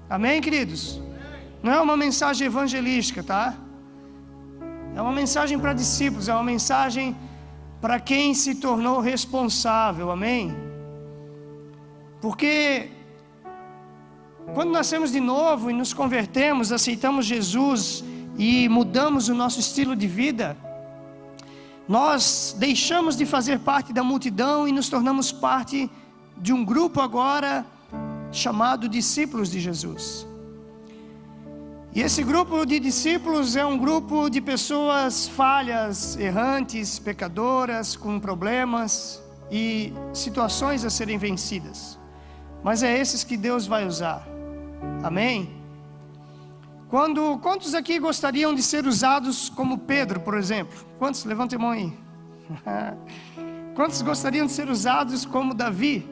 Amém, queridos? Não é uma mensagem evangelística, tá? É uma mensagem para discípulos, é uma mensagem para quem se tornou responsável, amém? Porque quando nascemos de novo e nos convertemos, aceitamos Jesus e mudamos o nosso estilo de vida, nós deixamos de fazer parte da multidão e nos tornamos parte de um grupo agora chamado discípulos de Jesus. E esse grupo de discípulos é um grupo de pessoas falhas, errantes, pecadoras, com problemas e situações a serem vencidas. Mas é esses que Deus vai usar. Amém? Quantos aqui gostariam de ser usados como Pedro, por exemplo? Quantos? Levantem a mão aí. Quantos gostariam de ser usados como Davi?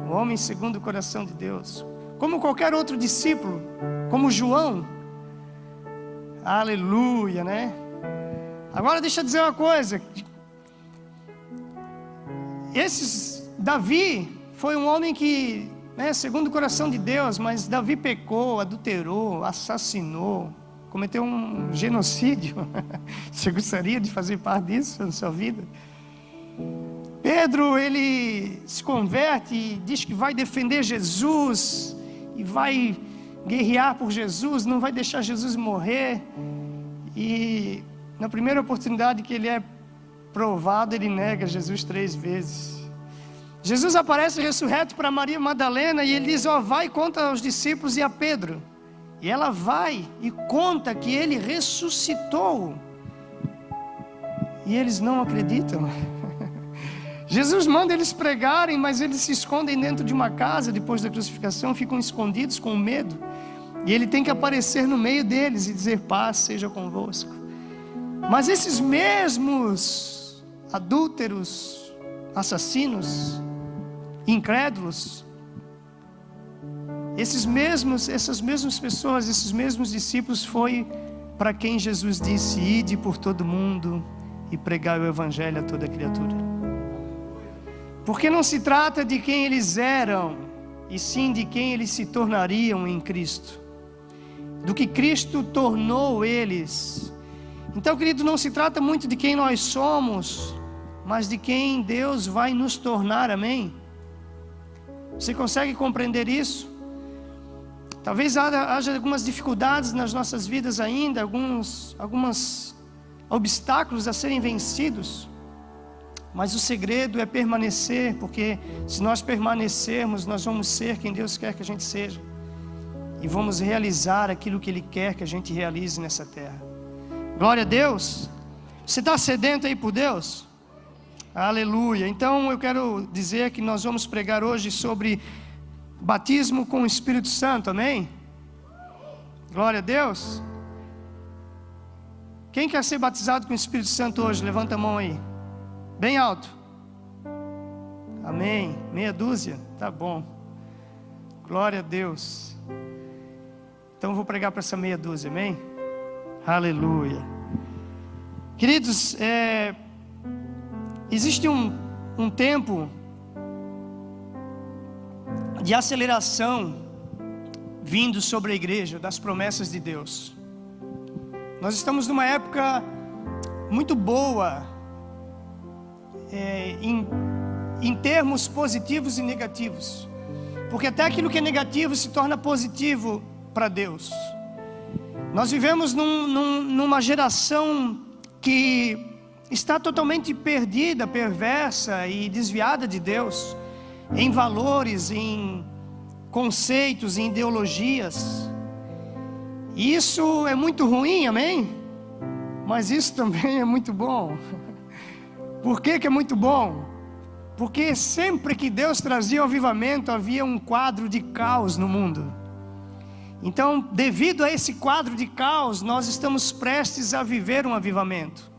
Um homem segundo o coração de Deus. Como qualquer outro discípulo, como João. Aleluia, né? Agora deixa eu dizer uma coisa. Davi foi um homem que, segundo o coração de Deus, mas Davi pecou, adulterou, assassinou, cometeu um genocídio. Você gostaria de fazer parte disso na sua vida? Pedro, ele se converte e diz que vai defender Jesus e vai guerrear por Jesus, não vai deixar Jesus morrer. E na primeira oportunidade que ele é provado, ele nega Jesus 3 vezes. Jesus aparece ressurreto para Maria Madalena e ele diz: vai e conta aos discípulos e a Pedro. E ela vai e conta que ele ressuscitou. E eles não acreditam. Jesus manda eles pregarem, mas eles se escondem dentro de uma casa depois da crucificação, ficam escondidos com medo. E ele tem que aparecer no meio deles e dizer: paz seja convosco. Mas esses mesmos adúlteros, assassinos, incrédulos, essas mesmas pessoas, esses mesmos discípulos, foi para quem Jesus disse: ide por todo mundo e pregai o evangelho a toda criatura. Porque não se trata de quem eles eram, e sim de quem eles se tornariam em Cristo, do que Cristo tornou eles. Então, querido, não se trata muito de quem nós somos, mas de quem Deus vai nos tornar, amém? Você consegue compreender isso? Talvez haja algumas dificuldades nas nossas vidas ainda, alguns obstáculos a serem vencidos, mas o segredo é permanecer, porque se nós permanecermos, nós vamos ser quem Deus quer que a gente seja, e vamos realizar aquilo que Ele quer que a gente realize nessa terra. Glória a Deus. Você está sedento aí por Deus? Aleluia. Então eu quero dizer que nós vamos pregar hoje sobre batismo com o Espírito Santo, amém? Glória a Deus. Quem quer ser batizado com o Espírito Santo hoje? Levanta a mão aí, bem alto. Amém. Meia dúzia? Tá bom. Glória a Deus. Então eu vou pregar para essa meia dúzia, amém? Aleluia. Queridos, existe um tempo de aceleração vindo sobre a igreja das promessas de Deus. Nós estamos numa época muito boa em termos positivos e negativos, porque até aquilo que é negativo se torna positivo para Deus. Nós vivemos numa geração que está totalmente perdida, perversa e desviada de Deus, em valores, em conceitos, em ideologias. E isso é muito ruim, amém? Mas isso também é muito bom. Por que é muito bom? Porque sempre que Deus trazia o avivamento, havia um quadro de caos no mundo. Então, devido a esse quadro de caos, nós estamos prestes a viver um avivamento.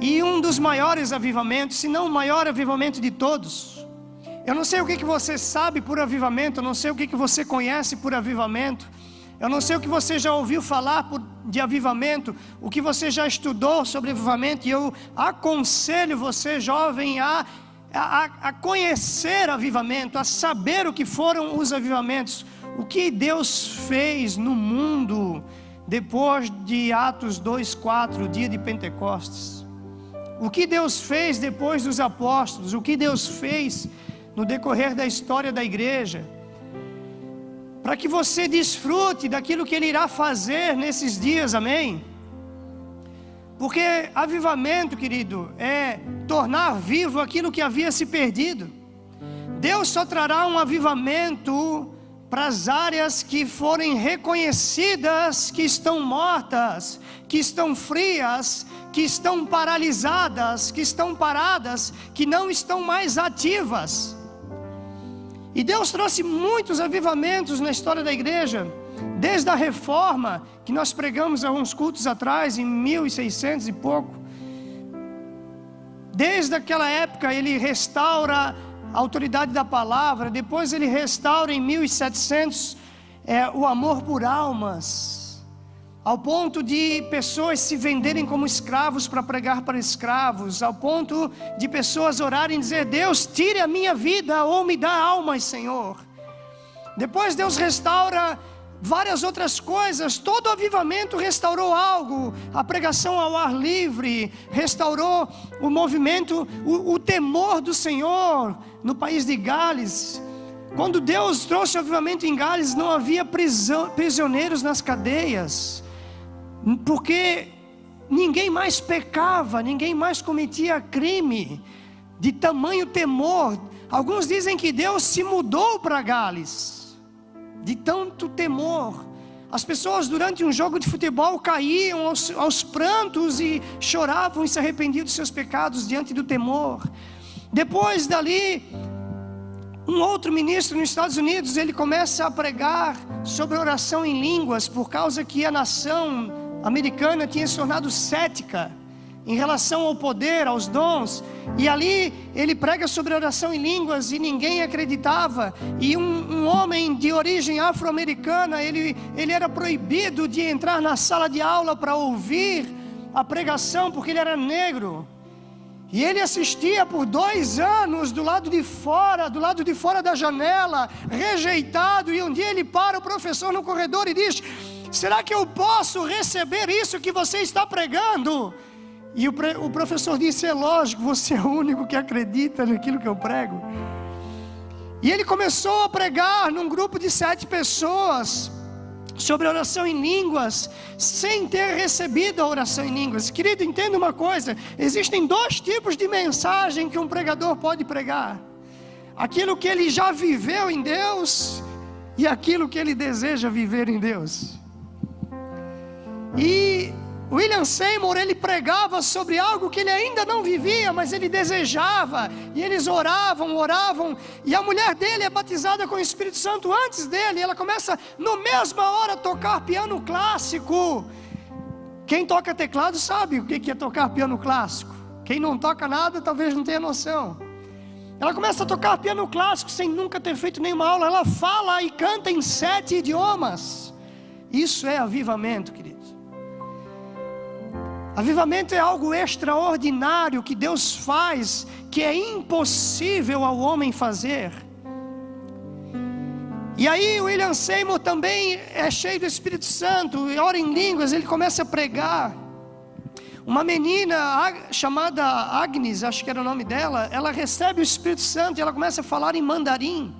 E um dos maiores avivamentos, se não o maior avivamento de todos. Eu não sei o que você sabe por avivamento, eu não sei o que você conhece por avivamento, eu não sei o que você já ouviu falar de avivamento, o que você já estudou sobre avivamento, e eu aconselho você, jovem, a a conhecer avivamento, a saber o que foram os avivamentos, o que Deus fez no mundo depois de Atos 2:4, o dia de Pentecostes. O que Deus fez depois dos apóstolos, o que Deus fez no decorrer da história da igreja, para que você desfrute daquilo que Ele irá fazer nesses dias, amém? Porque avivamento, querido, é tornar vivo aquilo que havia se perdido. Deus só trará um avivamento para as áreas que forem reconhecidas que estão mortas, que estão frias, que estão paralisadas, que estão paradas, que não estão mais ativas. E Deus trouxe muitos avivamentos na história da igreja, desde a reforma, que nós pregamos há uns cultos atrás, em 1600 e pouco. Desde aquela época Ele restaura a autoridade da palavra. Depois Ele restaura em 1700 o amor por almas, ao ponto de pessoas se venderem como escravos para pregar para escravos, ao ponto de pessoas orarem e dizer: Deus, tire a minha vida ou me dá almas, Senhor. Depois Deus restaura várias outras coisas. Todo avivamento restaurou algo. A pregação ao ar livre restaurou o movimento, o temor do Senhor no país de Gales. Quando Deus trouxe o avivamento em Gales, não havia prisioneiros nas cadeias, porque ninguém mais pecava, ninguém mais cometia crime, de tamanho temor. Alguns dizem que Deus se mudou para Gales, de tanto temor. As pessoas durante um jogo de futebol caíam aos prantos e choravam e se arrependiam dos seus pecados diante do temor. Depois dali, um outro ministro nos Estados Unidos, ele começa a pregar sobre oração em línguas, por causa que a nação americana tinha se tornado cética em relação ao poder, aos dons. E ali ele prega sobre oração em línguas e ninguém acreditava. E um homem de origem afro-americana, ele era proibido de entrar na sala de aula para ouvir a pregação, porque ele era negro. E ele assistia por 2 anos do lado de fora da janela, rejeitado. E um dia ele para o professor no corredor e diz: será que eu posso receber isso que você está pregando? E o professor disse: é lógico, você é o único que acredita naquilo que eu prego. E ele começou a pregar num grupo de 7 pessoas sobre oração em línguas, sem ter recebido a oração em línguas. Querido, entenda uma coisa: existem 2 tipos de mensagem que um pregador pode pregar: aquilo que ele já viveu em Deus e aquilo que ele deseja viver em Deus. E William Seymour, ele pregava sobre algo que ele ainda não vivia, mas ele desejava. E eles oravam. E a mulher dele é batizada com o Espírito Santo antes dele. Ela começa, na mesma hora, a tocar piano clássico. Quem toca teclado sabe o que é tocar piano clássico. Quem não toca nada, talvez não tenha noção. Ela começa a tocar piano clássico sem nunca ter feito nenhuma aula. Ela fala e canta em 7 idiomas. Isso é avivamento, querido. Avivamento é algo extraordinário que Deus faz, que é impossível ao homem fazer. E aí o William Seymour também é cheio do Espírito Santo, e ora em línguas, ele começa a pregar. Uma menina chamada Agnes, acho que era o nome dela, ela recebe o Espírito Santo e ela começa a falar em mandarim,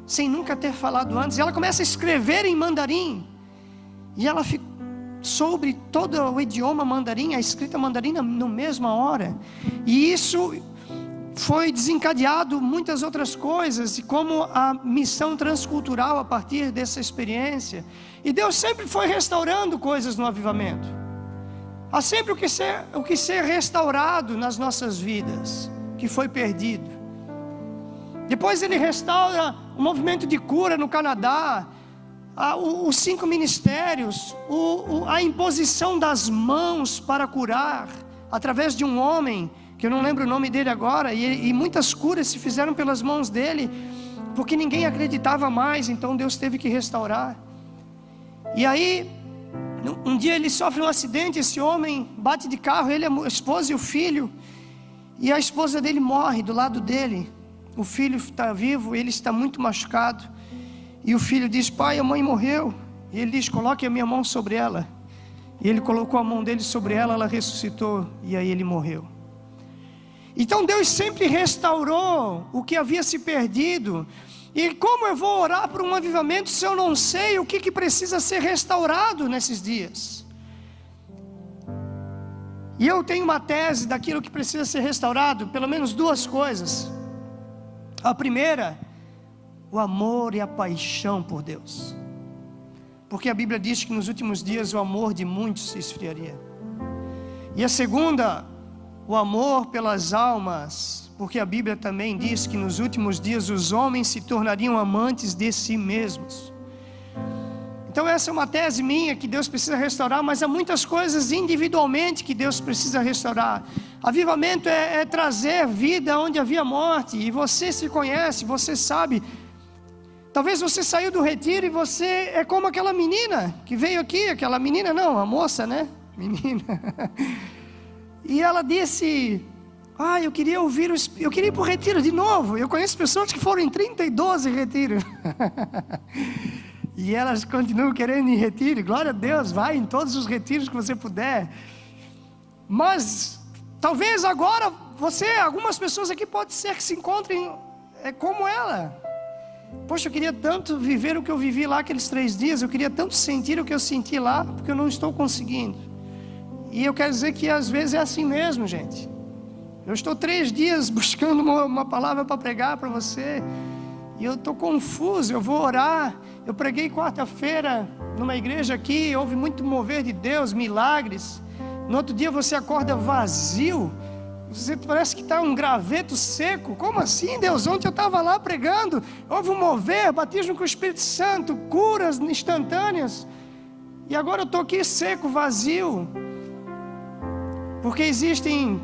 sem nunca ter falado antes. E ela começa a escrever em mandarim, e ela fica sobre todo o idioma mandarim, a escrita mandarina na mesma hora. E isso foi desencadeado muitas outras coisas, e como a missão transcultural a partir dessa experiência. E Deus sempre foi restaurando coisas no avivamento. Há sempre o que ser restaurado nas nossas vidas, que foi perdido. Depois Ele restaura o movimento de cura no Canadá, os 5 ministérios, a imposição das mãos para curar, através de um homem, que eu não lembro o nome dele agora, e muitas curas se fizeram pelas mãos dele, porque ninguém acreditava mais, então Deus teve que restaurar. E aí, um dia ele sofre um acidente, esse homem bate de carro, ele, a esposa e o filho, E a esposa dele morre do lado dele. O filho está vivo, ele está muito machucado. E o filho diz: pai, a mãe morreu. E ele diz: coloque a minha mão sobre ela. E ele colocou a mão dele sobre ela, ela ressuscitou. E aí ele morreu. Então Deus sempre restaurou o que havia se perdido. E como eu vou orar por um avivamento se eu não sei o que precisa ser restaurado nesses dias? E eu tenho uma tese daquilo que precisa ser restaurado, pelo menos duas coisas. A primeira, o amor e a paixão por Deus. Porque a Bíblia diz que nos últimos dias o amor de muitos se esfriaria. E a segunda, o amor pelas almas. Porque a Bíblia também diz que nos últimos dias os homens se tornariam amantes de si mesmos. Então essa é uma tese minha que Deus precisa restaurar, mas há muitas coisas individualmente que Deus precisa restaurar. Avivamento é trazer vida onde havia morte, e você se conhece, você sabe. Talvez você saiu do retiro e você é como aquela menina que veio aqui, aquela menina não, a moça, né? Menina. E ela disse: eu queria eu queria ir para o retiro de novo. Eu conheço pessoas que foram em 32 retiros. E elas continuam querendo ir em retiro. Glória a Deus, vai em todos os retiros que você puder. Mas talvez agora algumas pessoas aqui pode ser que se encontrem como ela. Poxa, eu queria tanto viver o que eu vivi lá aqueles 3 dias. Eu queria tanto sentir o que eu senti lá, porque eu não estou conseguindo. E eu quero dizer que às vezes é assim mesmo, gente. Eu estou 3 dias buscando uma palavra para pregar para você, e eu estou confuso. Eu vou orar. Eu preguei quarta-feira numa igreja aqui, houve muito mover de Deus, milagres. No outro dia você acorda vazio, você parece que está um graveto seco. Como assim, Deus? Ontem eu estava lá pregando, houve um mover, batismo com o Espírito Santo, curas instantâneas, e agora eu estou aqui seco, vazio. Porque existem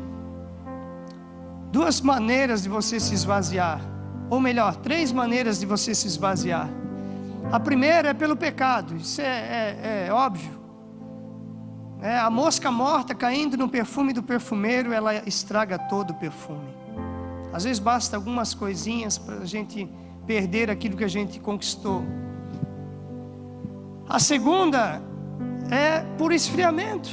2 maneiras de você se esvaziar, ou melhor, 3 maneiras de você se esvaziar. A primeira é pelo pecado, isso é óbvio. A mosca morta caindo no perfume do perfumeiro, ela estraga todo o perfume. Às vezes basta algumas coisinhas para a gente perder aquilo que a gente conquistou. A segunda é por esfriamento.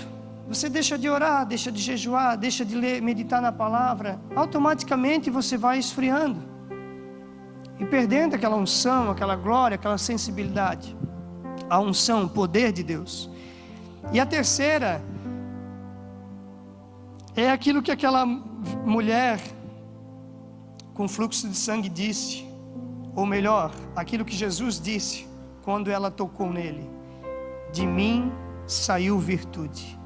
Você deixa de orar, deixa de jejuar, deixa de ler, meditar na palavra, automaticamente você vai esfriando e perdendo aquela unção, aquela glória, aquela sensibilidade. A unção, o poder de Deus. E a terceira é aquilo que aquela mulher com fluxo de sangue disse, ou melhor, aquilo que Jesus disse quando ela tocou nele: de mim saiu virtude.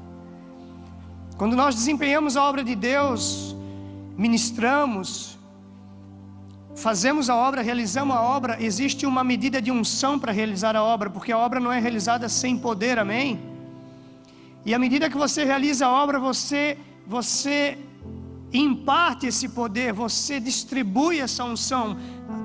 Quando nós desempenhamos a obra de Deus, ministramos, fazemos a obra, realizamos a obra, existe uma medida de unção para realizar a obra, porque a obra não é realizada sem poder, amém? E à medida que você realiza a obra, você imparte esse poder, você distribui essa unção.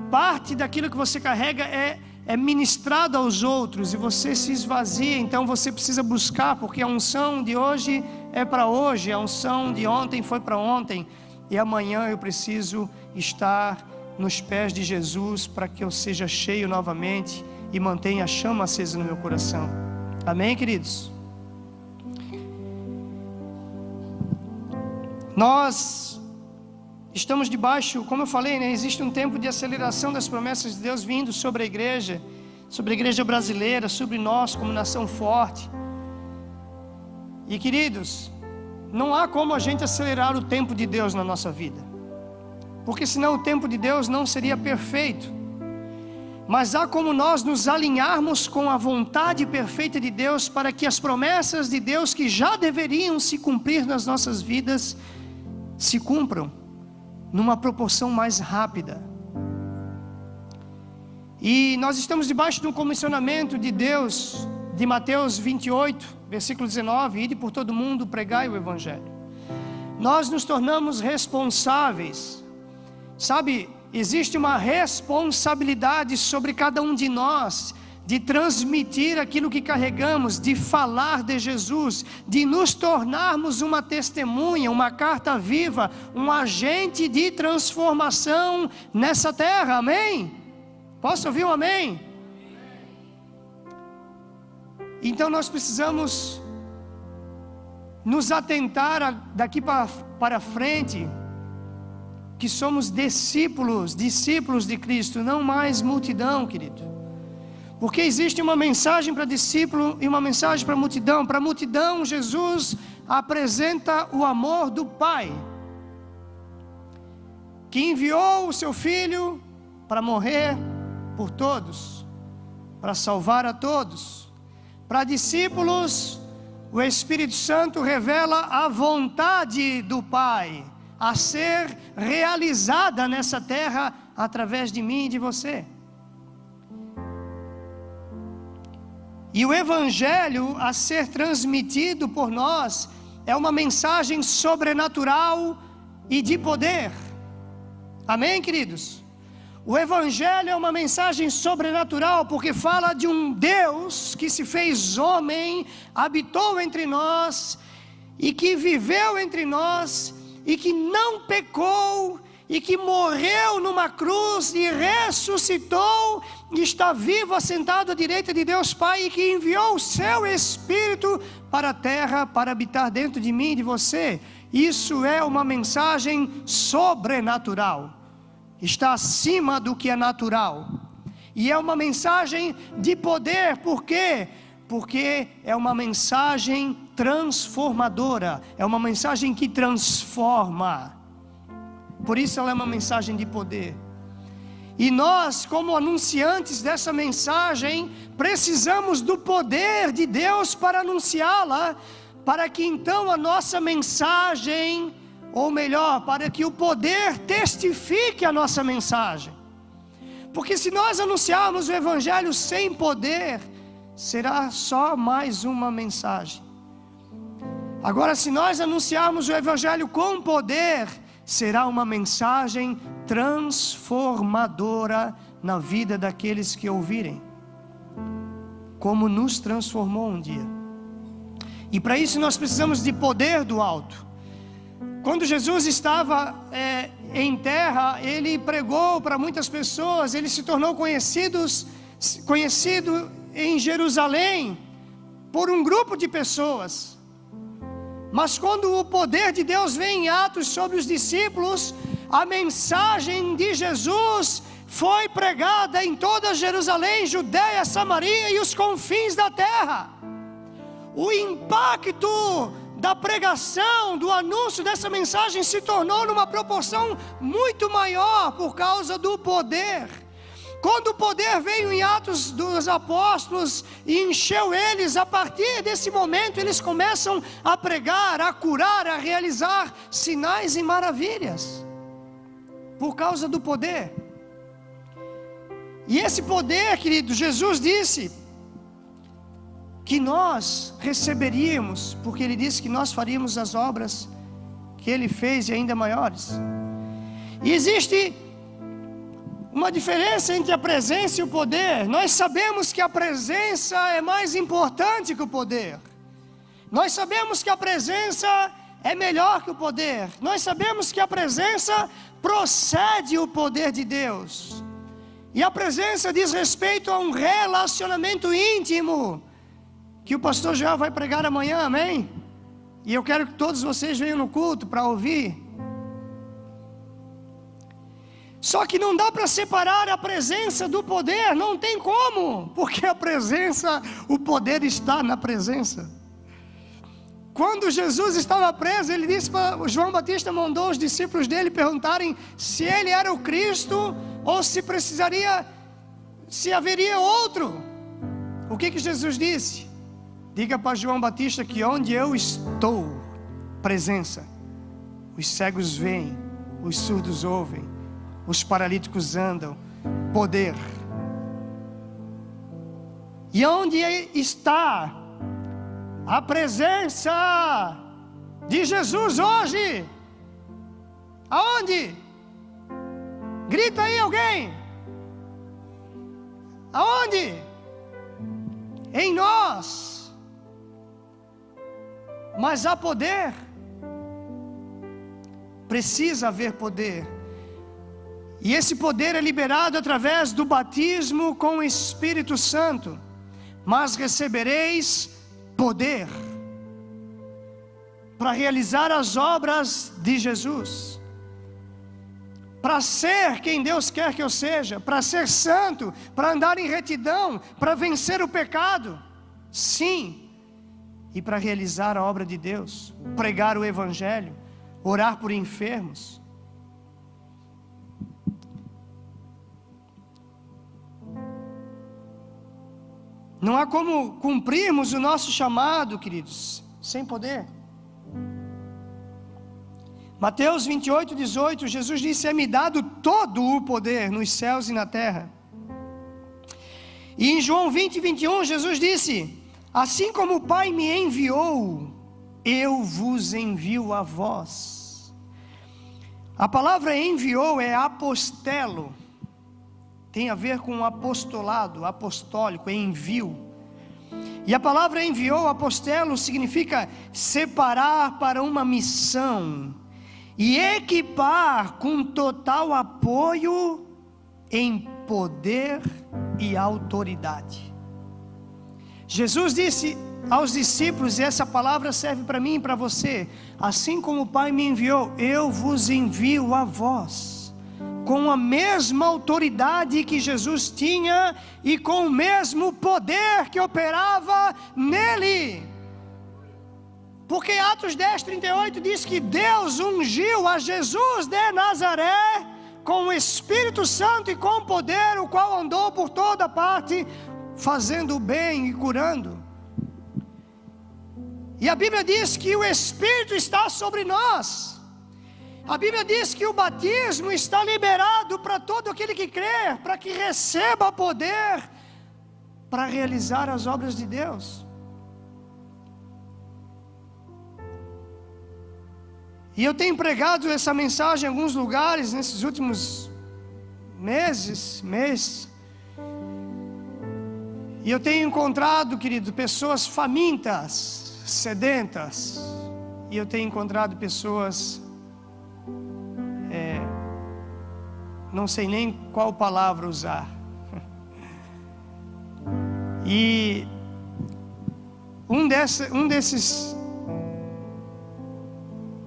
Parte daquilo que você carrega é ministrado aos outros, e você se esvazia. Então você precisa buscar, porque a unção de hoje é para hoje, a unção de ontem foi para ontem, e amanhã eu preciso estar nos pés de Jesus para que eu seja cheio novamente e mantenha a chama acesa no meu coração. Amém, queridos? Nós estamos debaixo, como eu falei, existe um tempo de aceleração das promessas de Deus vindo sobre a igreja brasileira, sobre nós como nação forte. E queridos, não há como a gente acelerar o tempo de Deus na nossa vida, porque senão o tempo de Deus não seria perfeito. Mas há como nós nos alinharmos com a vontade perfeita de Deus, para que as promessas de Deus que já deveriam se cumprir nas nossas vidas, se cumpram numa proporção mais rápida. E nós estamos debaixo de um comissionamento de Deus, de Mateus 28, versículo 19, ide por todo mundo, pregai o Evangelho. Nós nos tornamos responsáveis, sabe, existe uma responsabilidade sobre cada um de nós, de transmitir aquilo que carregamos, de falar de Jesus, de nos tornarmos uma testemunha, uma carta viva, um agente de transformação nessa terra, amém? Posso ouvir um amém? Então nós precisamos nos atentar daqui para frente, que somos discípulos de Cristo, não mais multidão, querido. Porque existe uma mensagem para discípulo e uma mensagem para multidão. Para a multidão, Jesus apresenta o amor do Pai, que enviou o seu Filho para morrer por todos, para salvar a todos. Para discípulos, o Espírito Santo revela a vontade do Pai a ser realizada nessa terra através de mim e de você. E o Evangelho a ser transmitido por nós é uma mensagem sobrenatural e de poder. Amém, queridos? O Evangelho é uma mensagem sobrenatural, porque fala de um Deus que se fez homem, habitou entre nós, e que viveu entre nós, e que não pecou, e que morreu numa cruz e ressuscitou, e está vivo, assentado à direita de Deus Pai, e que enviou o seu Espírito para a terra, para habitar dentro de mim e de você. Isso é uma mensagem sobrenatural, está acima do que é natural, e é uma mensagem de poder. Por quê? Porque é uma mensagem transformadora, é uma mensagem que transforma. Por isso ela é uma mensagem de poder. E nós, como anunciantes dessa mensagem, precisamos do poder de Deus para anunciá-la, para que então a nossa mensagem, ou melhor, para que o poder testifique a nossa mensagem. Porque se nós anunciarmos o Evangelho sem poder, será só mais uma mensagem. Agora, se nós anunciarmos o Evangelho com poder, será uma mensagem transformadora na vida daqueles que ouvirem, como nos transformou um dia. E para isso nós precisamos de poder do alto. Quando Jesus estava em terra, Ele pregou para muitas pessoas, Ele se tornou conhecido em Jerusalém por um grupo de pessoas. Mas quando o poder de Deus vem em Atos sobre os discípulos, a mensagem de Jesus foi pregada em toda Jerusalém, Judeia, Samaria e os confins da terra. O impacto da pregação, do anúncio dessa mensagem se tornou numa proporção muito maior por causa do poder. Quando o poder veio em Atos dos Apóstolos e encheu eles, a partir desse momento eles começam a pregar, a curar, a realizar sinais e maravilhas, por causa do poder. E esse poder, querido, Jesus disse que nós receberíamos, porque Ele disse que nós faríamos as obras que Ele fez e ainda maiores. E existe uma diferença entre a presença e o poder. Nós sabemos que a presença é mais importante que o poder. Nós sabemos que a presença é melhor que o poder. Nós sabemos que a presença procede o poder de Deus. E a presença diz respeito a um relacionamento íntimo, que o pastor Joel vai pregar amanhã, amém? E eu quero que todos vocês venham no culto para ouvir. Só que não dá para separar a presença do poder, não tem como, porque a presença, o poder está na presença. Quando Jesus estava preso, ele disse para João Batista, mandou os discípulos dele perguntarem se ele era o Cristo ou se haveria outro. O que Jesus disse? Diga para João Batista que onde eu estou, presença, os cegos veem, os surdos ouvem, os paralíticos andam, poder. E onde está a presença de Jesus hoje? Aonde? Grita aí alguém. Aonde? em nós. Mas há poder. Precisa haver poder. E esse poder é liberado através do batismo com o Espírito Santo. Mas recebereis poder para realizar as obras de Jesus, para ser quem Deus quer que eu seja, para ser santo, para andar em retidão, para vencer o pecado, sim, e para realizar a obra de Deus, pregar o Evangelho, orar por enfermos. Não há como cumprirmos o nosso chamado, queridos, sem poder. Mateus 28, 18, Jesus disse: é-me dado todo o poder nos céus e na terra. E em João 20, 21, Jesus disse: assim como o Pai me enviou, eu vos envio a vós. A palavra enviou é apostelo. Tem a ver com apostolado, apostólico, envio. E a palavra enviou, apostelo, significa separar para uma missão e equipar com total apoio em poder e autoridade. Jesus disse aos discípulos, e essa palavra serve para mim e para você: assim como o Pai me enviou, eu vos envio a vós. Com a mesma autoridade que Jesus tinha e com o mesmo poder que operava nele. Porque Atos 10, 38 diz que Deus ungiu a Jesus de Nazaré com o Espírito Santo e com poder, o qual andou por toda parte, fazendo o bem e curando. E a Bíblia diz que o Espírito está sobre nós. A Bíblia diz que o batismo está liberado para todo aquele que crê, para que receba poder para realizar as obras de Deus. E eu tenho pregado essa mensagem em alguns lugares nesses últimos meses. E eu tenho encontrado, querido, pessoas famintas, sedentas. E eu tenho encontrado pessoas, não sei nem qual palavra usar. E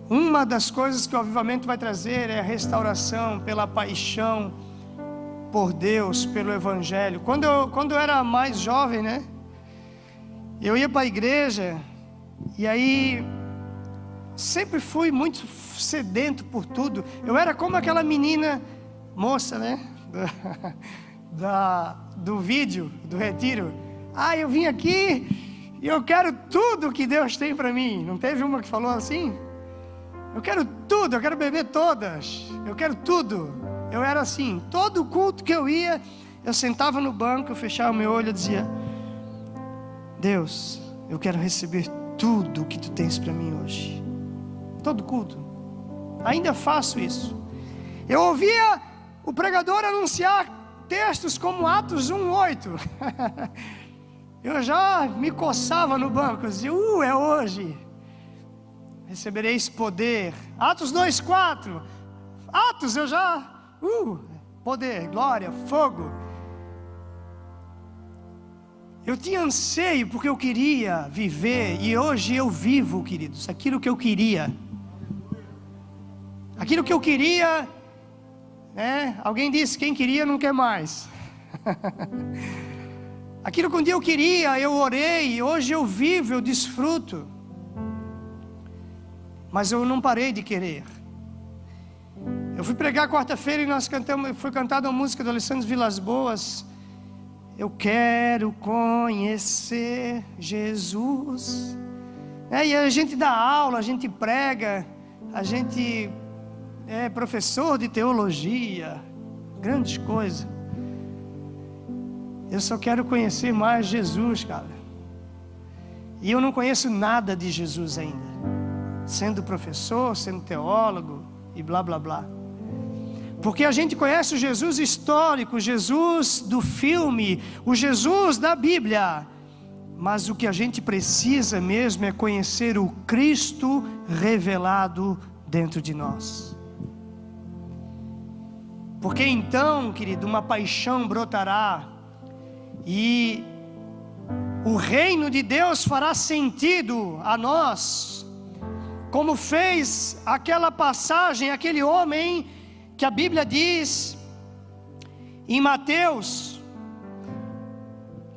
uma das coisas que o avivamento vai trazer é a restauração pela paixão por Deus, pelo Evangelho. Quando eu era mais jovem, né? Eu ia para a igreja e aí sempre fui muito sedento por tudo. Eu era como aquela menina moça, né? Do vídeo, do retiro. Eu vim aqui e eu quero tudo que Deus tem para mim. Não teve uma que falou assim? Eu quero tudo, eu quero beber todas, eu quero tudo. Eu era assim, todo culto que eu ia, eu sentava no banco, eu fechava o meu olho e dizia: Deus, eu quero receber tudo que tu tens para mim hoje. Todo culto. Ainda faço isso. Eu ouvia o pregador anunciar textos como Atos 1:8. Eu já me coçava no banco, eu dizia: é hoje. Recebereis poder. Atos 2:4. Atos, eu já... poder, glória, fogo. Eu tinha anseio porque eu queria viver. E hoje eu vivo, queridos, aquilo que eu queria. Aquilo que eu queria, alguém disse: quem queria não quer mais. Aquilo que um dia eu queria, eu orei. Hoje eu vivo, eu desfruto. Mas eu não parei de querer. Eu fui pregar quarta-feira e foi cantada uma música do Alessandro Vilas Boas. Eu quero conhecer Jesus. E a gente dá aula, a gente prega, a gente é professor de teologia, grandes coisas. Eu só quero conhecer mais Jesus, cara. E eu não conheço nada de Jesus ainda. Sendo professor, sendo teólogo e blá blá blá. Porque a gente conhece o Jesus histórico, o Jesus do filme, o Jesus da Bíblia. mas o que a gente precisa mesmo é conhecer o Cristo revelado dentro de nós. Porque então, querido, uma paixão brotará e o reino de Deus fará sentido a nós, como fez aquela passagem, aquele homem que a Bíblia diz em Mateus,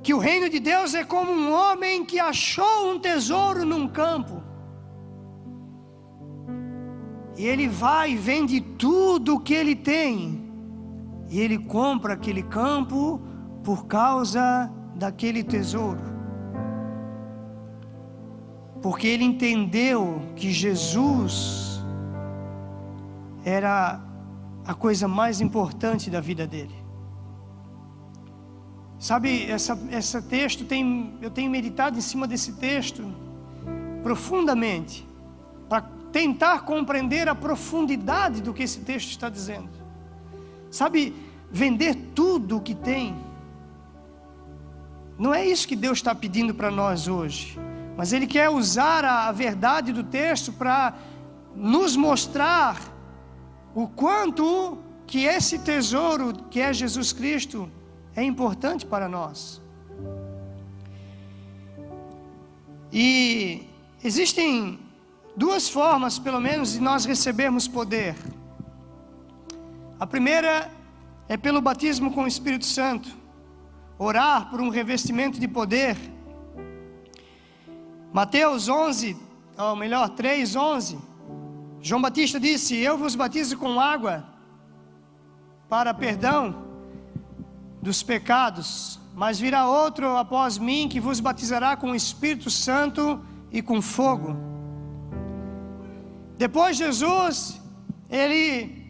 que o reino de Deus é como um homem que achou um tesouro num campo. E ele vai e vende tudo o que ele tem. E ele compra aquele campo por causa daquele tesouro. Porque ele entendeu que Jesus era a coisa mais importante da vida dele. Sabe, esse texto eu tenho meditado em cima desse texto profundamente, para tentar compreender a profundidade do que esse texto está dizendo. Sabe, vender tudo o que tem, não é isso que Deus está pedindo para nós hoje, mas Ele quer usar a verdade do texto para nos mostrar o quanto que esse tesouro que é Jesus Cristo é importante para nós. E existem duas formas, pelo menos, de nós recebermos poder. A primeira é pelo batismo com o Espírito Santo, orar por um revestimento de poder. Mateus 3:11, João Batista disse: eu vos batizo com água para perdão dos pecados, mas virá outro após mim que vos batizará com o Espírito Santo e com fogo. Depois Jesus, Ele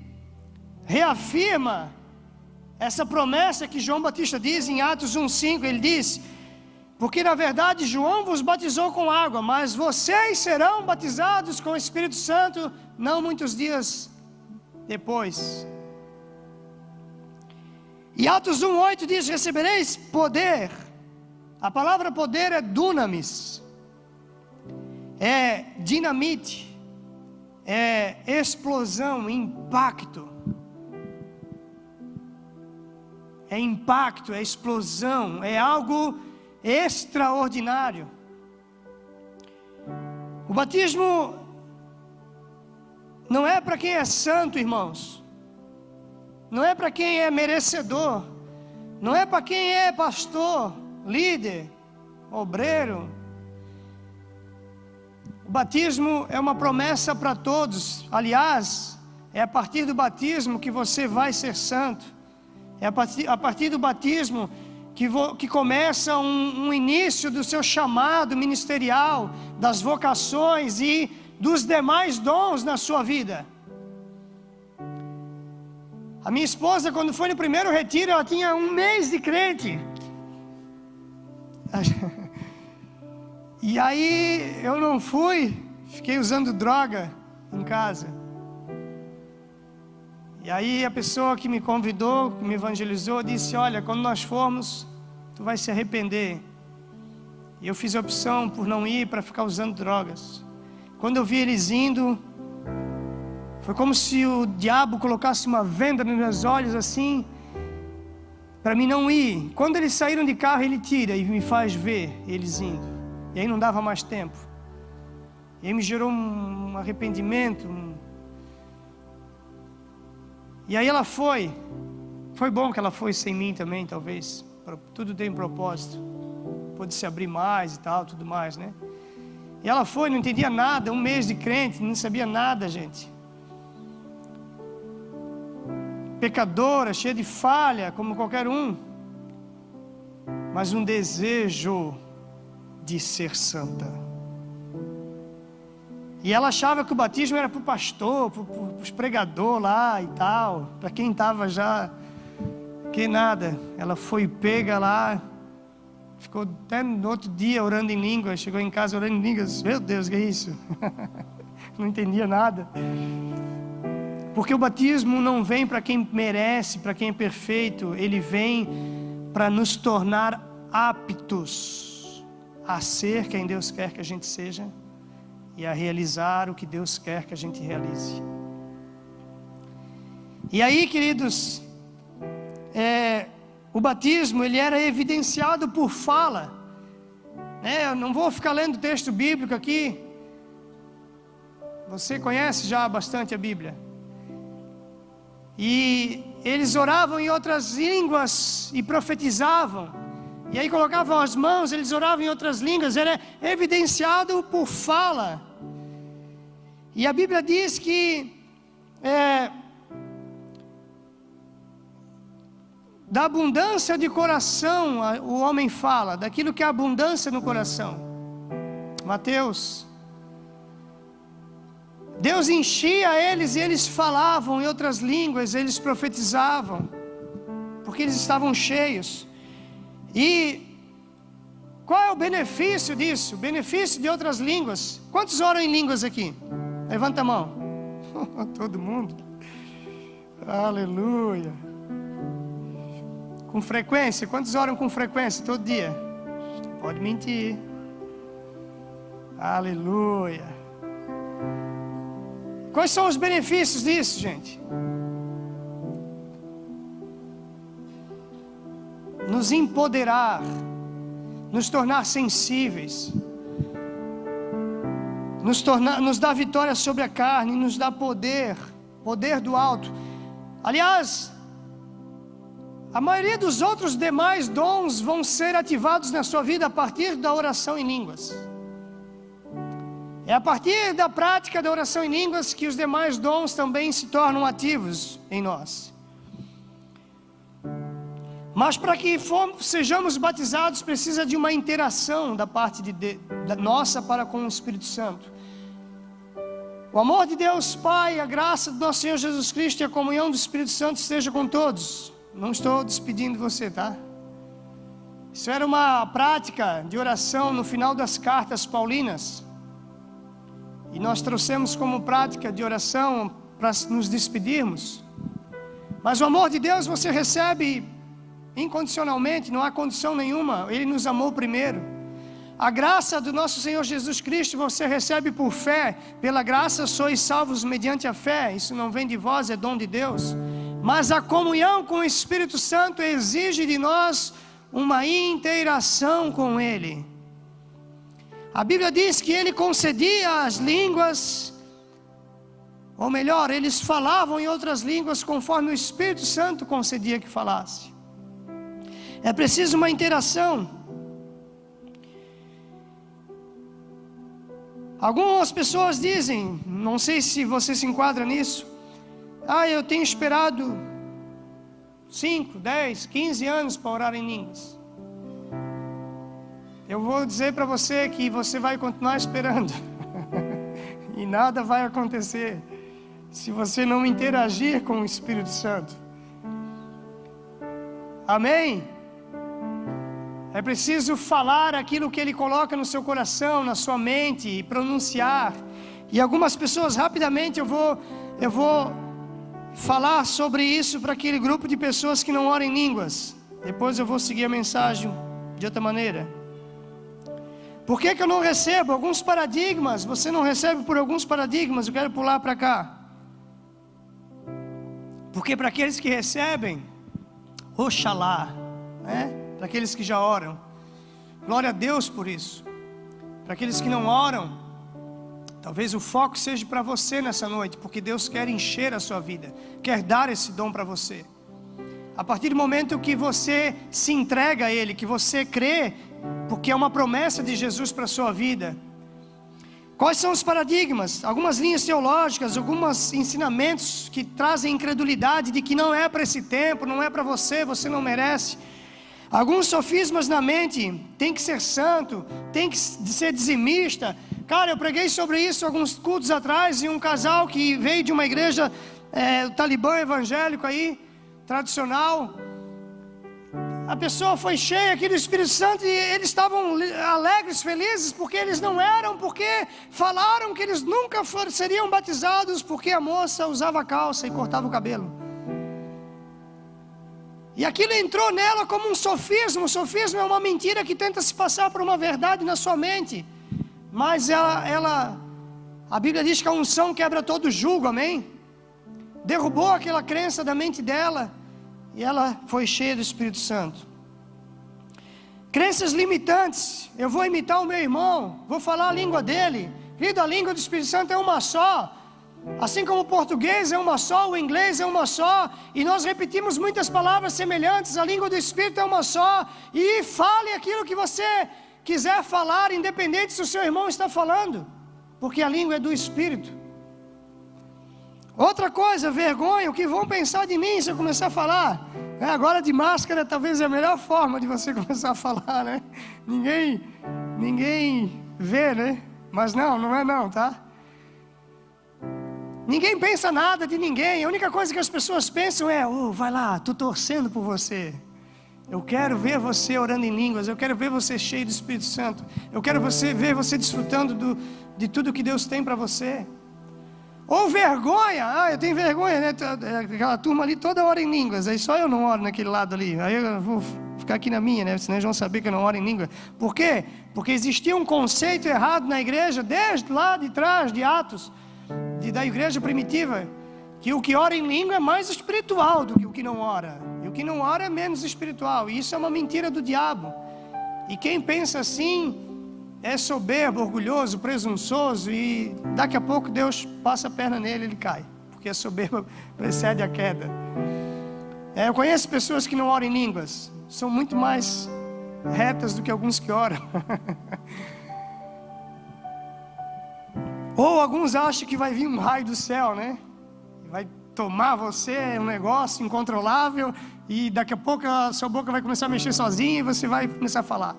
reafirma essa promessa que João Batista diz em Atos 1:5, ele diz: porque na verdade João vos batizou com água, mas vocês serão batizados com o Espírito Santo não muitos dias depois. E Atos 1:8 diz: recebereis poder. A palavra poder é dunamis, é dinamite, é explosão, impacto. É impacto, é explosão, é algo extraordinário. O batismo não é para quem é santo, irmãos. Não é para quem é merecedor. Não é para quem é pastor, líder, obreiro. O batismo é uma promessa para todos. Aliás, é a partir do batismo que você vai ser santo. É a partir do batismo que começa um início do seu chamado ministerial, das vocações e dos demais dons na sua vida. A minha esposa, quando foi no primeiro retiro, ela tinha 1 mês de crente. E aí eu não fui, fiquei usando droga em casa. E aí a pessoa que me convidou, que me evangelizou, disse: olha, quando nós formos, tu vai se arrepender. E eu fiz a opção por não ir, para ficar usando drogas. Quando eu vi eles indo, foi como se o diabo colocasse uma venda nos meus olhos assim, para mim não ir. Quando eles saíram de carro, ele tira e me faz ver eles indo. E aí não dava mais tempo. E aí me gerou um arrependimento. E aí ela foi. Foi bom que ela foi sem mim também, talvez. Tudo tem um propósito. Pôde se abrir mais e tal, tudo mais, né? E ela foi, não entendia nada, 1 mês de crente, não sabia nada, gente. Pecadora, cheia de falha, como qualquer um. Mas um desejo de ser santa. E ela achava que o batismo era para o pastor, para os pregadores lá e tal, para quem estava já, que nada. Ela foi pega lá, ficou até no outro dia orando em línguas, chegou em casa orando em línguas. Meu Deus, que é isso? Não entendia nada. Porque o batismo não vem para quem merece, para quem é perfeito. Ele vem para nos tornar aptos a ser quem Deus quer que a gente seja e a realizar o que Deus quer que a gente realize. E aí, queridos, o batismo, ele era evidenciado por fala, né? Eu não vou ficar lendo texto bíblico aqui. Você conhece já bastante a Bíblia. E eles oravam em outras línguas e profetizavam. E aí colocavam as mãos, eles oravam em outras línguas. Era evidenciado por fala. E a Bíblia diz que da abundância de coração o homem fala, daquilo que é abundância no coração. Mateus. Deus enchia eles e eles falavam em outras línguas, eles profetizavam, porque eles estavam cheios. E qual é o benefício disso? O benefício de outras línguas. Quantos oram em línguas aqui? Levanta a mão. Todo mundo. Aleluia. Com frequência? Quantos oram com frequência? Todo dia? Pode mentir. Aleluia. Quais são os benefícios disso, gente? Nos empoderar, nos tornar sensíveis, nos dar vitória sobre a carne, nos dar poder do alto. Aliás, a maioria dos outros demais dons vão ser ativados na sua vida a partir da oração em línguas. É a partir da prática da oração em línguas que os demais dons também se tornam ativos em nós. Mas para que sejamos batizados, precisa de uma interação da parte da nossa para com o Espírito Santo. O amor de Deus Pai, a graça do nosso Senhor Jesus Cristo e a comunhão do Espírito Santo esteja com todos. Não estou despedindo você, tá? Isso era uma prática de oração no final das cartas paulinas. E nós trouxemos como prática de oração para nos despedirmos. Mas o amor de Deus você recebe incondicionalmente, não há condição nenhuma. Ele nos amou primeiro. A graça do nosso Senhor Jesus Cristo você recebe por fé. Pela graça sois salvos mediante a fé. Isso não vem de vós, é dom de Deus. Mas a comunhão com o Espírito Santo exige de nós uma interação com Ele. A Bíblia diz que Ele concedia as línguas, ou melhor, eles falavam em outras línguas conforme o Espírito Santo concedia que falasse. É preciso uma interação. Algumas pessoas dizem, não sei se você se enquadra nisso, eu tenho esperado 5, 10, 15 anos para orar em línguas. Eu vou dizer para você que você vai continuar esperando e nada vai acontecer se você não interagir com o Espírito Santo. Amém? É preciso falar aquilo que Ele coloca no seu coração, na sua mente, e pronunciar. E algumas pessoas, rapidamente eu vou falar sobre isso para aquele grupo de pessoas que não oram em línguas. Depois eu vou seguir a mensagem de outra maneira. Por que eu não recebo alguns paradigmas? Você não recebe por alguns paradigmas. Eu quero pular para cá. Porque para aqueles que recebem, oxalá, né? Para aqueles que já oram, glória a Deus por isso. Para aqueles que não oram, talvez o foco seja para você nessa noite, porque Deus quer encher a sua vida, quer dar esse dom para você. A partir do momento que você se entrega a Ele, que você crê, porque é uma promessa de Jesus para a sua vida. Quais são os paradigmas? Algumas linhas teológicas, alguns ensinamentos que trazem incredulidade de que não é para esse tempo, não é para você, você não merece. Alguns sofismas na mente, tem que ser santo, tem que ser dizimista. Cara, eu preguei sobre isso alguns cultos atrás, e um casal que veio de uma igreja talibã evangélico aí, tradicional. A pessoa foi cheia aqui do Espírito Santo e eles estavam alegres, felizes, porque eles não eram, porque falaram que eles nunca seriam batizados, porque a moça usava calça e cortava o cabelo. E aquilo entrou nela como um sofisma. O sofisma é uma mentira que tenta se passar por uma verdade na sua mente. Mas a Bíblia diz que a unção quebra todo jugo, amém? Derrubou aquela crença da mente dela e ela foi cheia do Espírito Santo. Crenças limitantes. Eu vou imitar o meu irmão, vou falar a língua dele. Querido, a língua do Espírito Santo é uma só. Assim como o português é uma só, o inglês é uma só, e nós repetimos muitas palavras semelhantes, a língua do Espírito é uma só. E fale aquilo que você quiser falar, independente se o seu irmão está falando, porque a língua é do Espírito. Outra coisa, vergonha, o que vão pensar de mim se eu começar a falar? Agora de máscara talvez é a melhor forma de você começar a falar, né? Ninguém vê, né? Mas não é não, tá? Ninguém pensa nada de ninguém. A única coisa que as pessoas pensam é: vai lá, estou torcendo por você. Eu quero ver você orando em línguas. Eu quero ver você cheio do Espírito Santo. Eu quero ver você desfrutando de tudo que Deus tem para você. Ou vergonha. Eu tenho vergonha, né? Aquela turma ali toda hora em línguas. Aí só eu não oro naquele lado ali. Aí eu vou ficar aqui na minha, né? Senão eles vão saber que eu não oro em língua. Por quê? Porque existia um conceito errado na igreja, desde lá de trás, de Atos, da igreja primitiva, que o que ora em língua é mais espiritual do que o que não ora, e o que não ora é menos espiritual. E isso é uma mentira do diabo. E quem pensa assim é soberbo, orgulhoso, presunçoso, e daqui a pouco Deus passa a perna nele e ele cai, porque a soberba precede a queda. Eu conheço pessoas que não oram em línguas, são muito mais retas do que alguns que oram. Ou alguns acham que vai vir um raio do céu, né? Vai tomar você, um negócio incontrolável, e daqui a pouco a sua boca vai começar a mexer sozinha e você vai começar a falar.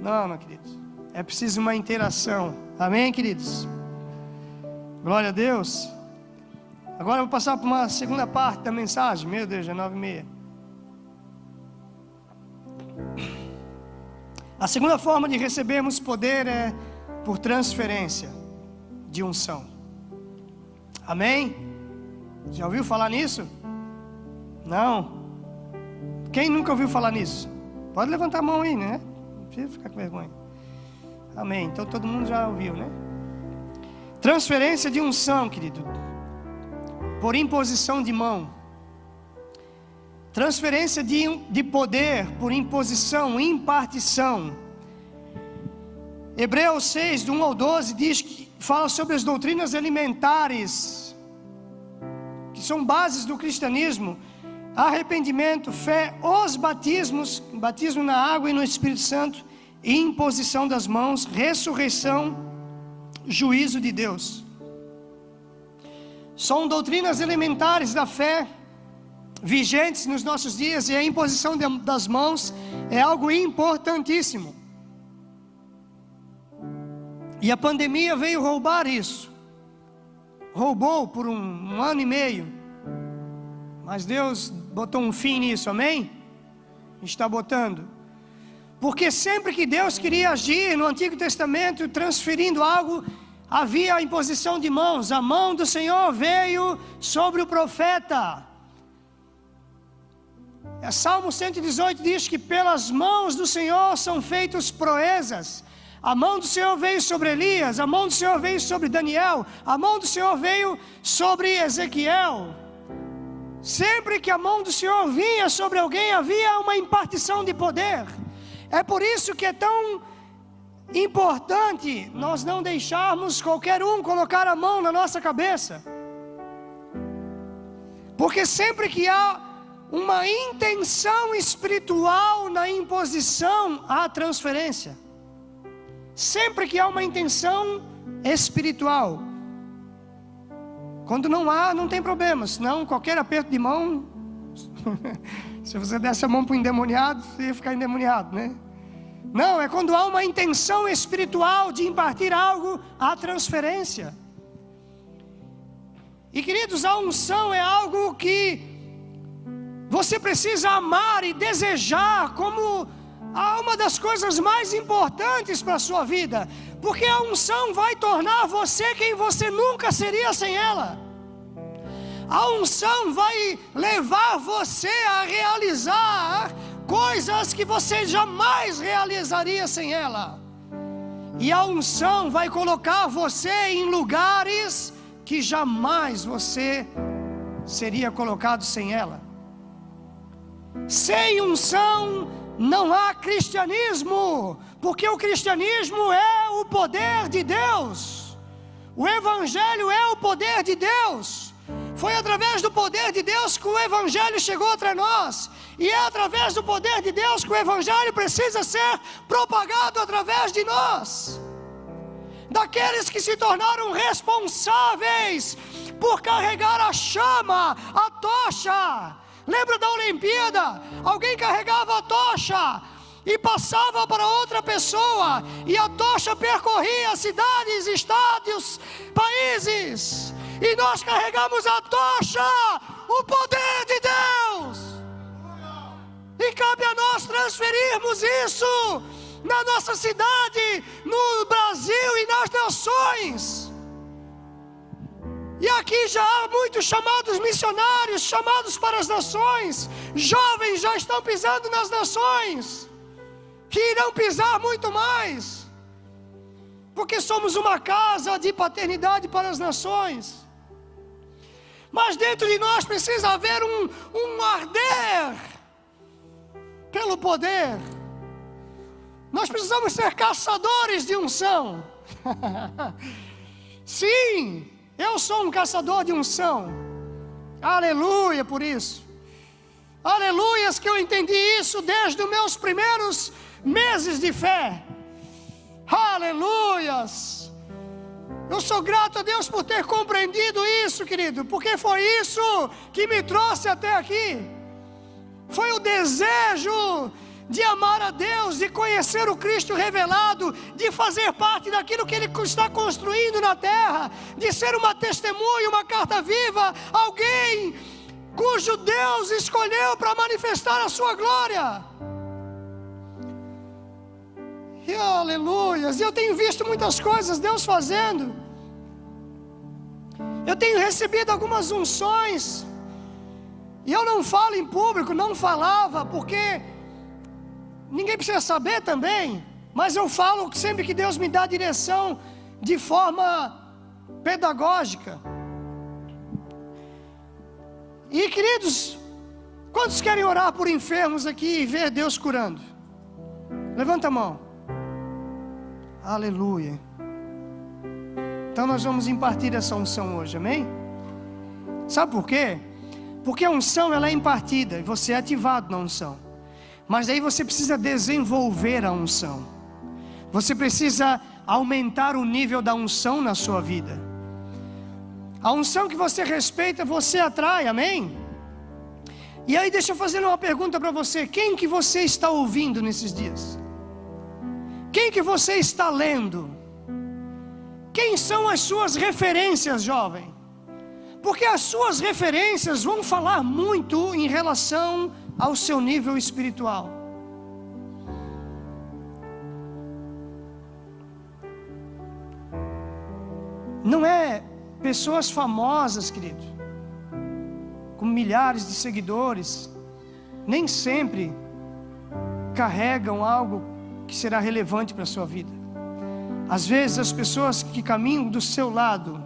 Não, queridos. É preciso uma interação. Amém, queridos? Glória a Deus. Agora eu vou passar para uma segunda parte da mensagem. Meu Deus, já é 9h30. A segunda forma de recebermos poder é por transferência de unção. Amém? Já ouviu falar nisso? Não? Quem nunca ouviu falar nisso? Pode levantar a mão aí, né? Não precisa ficar com vergonha. Amém. Então todo mundo já ouviu, né? Transferência de unção, querido, por imposição de mão. Transferência de poder por imposição, impartição. Hebreus 6, do 1 ao 12, fala sobre as doutrinas alimentares, que são bases do cristianismo: arrependimento, fé, os batismos, batismo na água e no Espírito Santo, imposição das mãos, ressurreição, juízo de Deus. São doutrinas elementares da fé, vigentes nos nossos dias, e a imposição das mãos é algo importantíssimo. E a pandemia veio roubar isso. Roubou por um ano e meio. Mas Deus botou um fim nisso, amém? Está botando. Porque sempre que Deus queria agir no Antigo Testamento, transferindo algo, havia a imposição de mãos. A mão do Senhor veio sobre o profeta. Salmo 118 diz que pelas mãos do Senhor são feitas proezas. A mão do Senhor veio sobre Elias, a mão do Senhor veio sobre Daniel, a mão do Senhor veio sobre Ezequiel. Sempre que a mão do Senhor vinha sobre alguém, havia uma impartição de poder. É por isso que é tão importante nós não deixarmos qualquer um colocar a mão na nossa cabeça. Porque sempre que há uma intenção espiritual na imposição, há transferência. Sempre que há uma intenção espiritual. Quando não há, não tem problema. Senão qualquer aperto de mão, se você desse a mão para o endemoniado, você ia ficar endemoniado, né? Não, é quando há uma intenção espiritual de impartir algo, há transferência. E queridos, a unção é algo que você precisa amar e desejar como uma das coisas mais importantes para a sua vida. Porque a unção vai tornar você quem você nunca seria sem ela. A unção vai levar você a realizar coisas que você jamais realizaria sem ela. E a unção vai colocar você em lugares que jamais você seria colocado sem ela. Sem unção não há cristianismo, porque o cristianismo é o poder de Deus. O evangelho é o poder de Deus. Foi através do poder de Deus que o evangelho chegou até nós. E é através do poder de Deus que o evangelho precisa ser propagado através de nós. Daqueles que se tornaram responsáveis por carregar a chama, a tocha. Lembra da Olimpíada? Alguém carregava a tocha e passava para outra pessoa, e a tocha percorria cidades, estádios, países. E nós carregamos a tocha, o poder de Deus. E cabe a nós transferirmos isso na nossa cidade, no Brasil e nas nações. E aqui já há muitos chamados missionários, chamados para as nações. Jovens já estão pisando nas nações, que irão pisar muito mais, porque somos uma casa de paternidade para as nações. Mas dentro de nós precisa haver um arder pelo poder. Nós precisamos ser caçadores de unção. Sim, eu sou um caçador de unção. Aleluia por isso. Aleluias que eu entendi isso desde os meus primeiros meses de fé. Aleluias. Eu sou grato a Deus por ter compreendido isso, querido, porque foi isso que me trouxe até aqui. Foi o desejo de amar a Deus, de conhecer o Cristo revelado, de fazer parte daquilo que Ele está construindo na terra, de ser uma testemunha, uma carta viva, alguém cujo Deus escolheu para manifestar a sua glória. E aleluias, eu tenho visto muitas coisas Deus fazendo. Eu tenho recebido algumas unções, e eu não falo em público, não falava, porque ninguém precisa saber também, mas eu falo sempre que Deus me dá direção de forma pedagógica. E queridos, quantos querem orar por enfermos aqui e ver Deus curando? Levanta a mão. Aleluia. Então nós vamos impartir essa unção hoje, amém? Sabe por quê? Porque a unção ela é impartida e você é ativado na unção. Mas aí você precisa desenvolver a unção. Você precisa aumentar o nível da unção na sua vida. A unção que você respeita, você atrai, amém? E aí deixa eu fazer uma pergunta para você. Quem que você está ouvindo nesses dias? Quem que você está lendo? Quem são as suas referências, jovem? Porque as suas referências vão falar muito em relação ao seu nível espiritual. Não é pessoas famosas, querido, com milhares de seguidores, nem sempre carregam algo que será relevante para a sua vida. Às vezes as pessoas que caminham do seu lado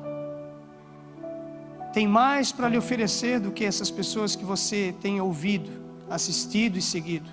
têm mais para lhe oferecer do que essas pessoas que você tem ouvido, assistido e seguido.